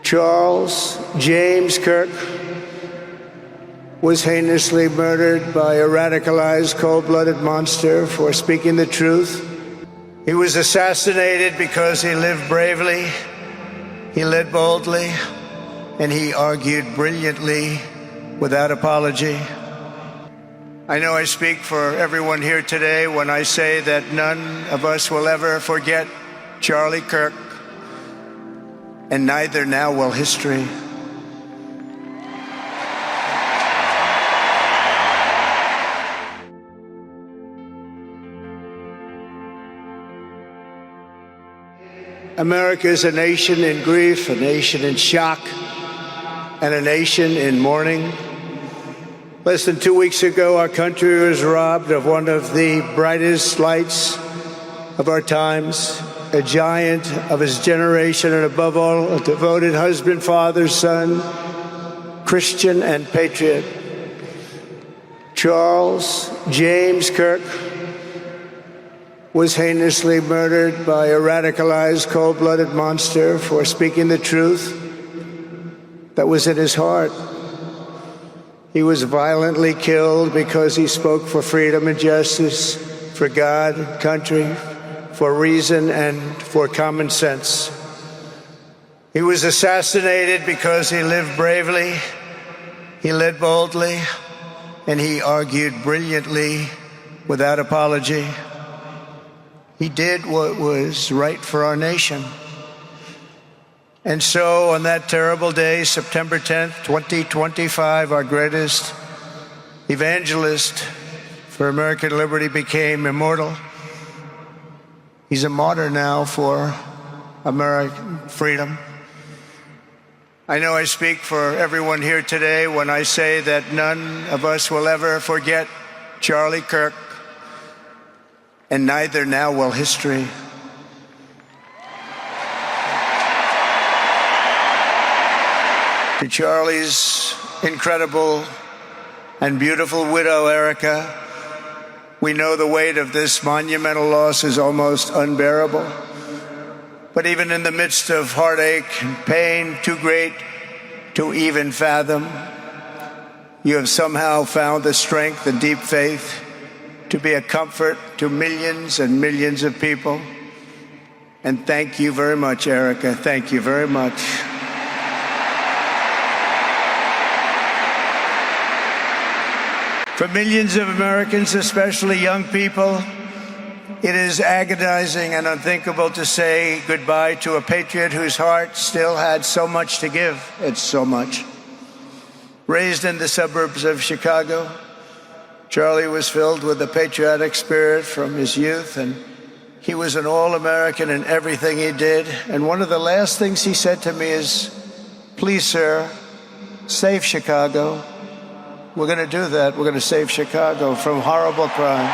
Charles James Kirk was heinously murdered by a radicalized, cold-blooded monster for speaking the truth. He was assassinated because he lived bravely, he led boldly, and he argued brilliantly without apology. I know I speak for everyone here today when I say that none of us will ever forget Charlie Kirk, and neither now will history. America is a nation in grief, a nation in shock, and a nation in mourning. Less than 2 weeks ago, our country was robbed of one of the brightest lights of our times, a giant of his generation, and above all, a devoted husband, father, son, Christian, and patriot. Charles James Kirk was heinously murdered by a radicalized, cold-blooded monster for speaking the truth that was in his heart. He was violently killed because he spoke for freedom and justice, for God, country, for reason, and for common sense. He was assassinated because he lived bravely, he led boldly, and he argued brilliantly without apology. He did what was right for our nation. And so on that terrible day, September 10th, 2025, our greatest evangelist for American liberty became immortal. He's a martyr now for American freedom. I know I speak for everyone here today when I say that none of us will ever forget Charlie Kirk, and neither now will history. To Charlie's incredible and beautiful widow, Erika, we know the weight of this monumental loss is almost unbearable. But even in the midst of heartache and pain too great to even fathom, you have somehow found the strength and deep faith to be a comfort to millions and millions of people. And thank you very much, Erika. Thank you very much. For millions of Americans, especially young people, it is agonizing and unthinkable to say goodbye to a patriot whose heart still had so much to give. It's so much. Raised in the suburbs of Chicago, Charlie was filled with a patriotic spirit from his youth, and he was an all-American in everything he did. And one of the last things he said to me is, "Please, sir, save Chicago." We're going to do that. We're going to save Chicago from horrible crime.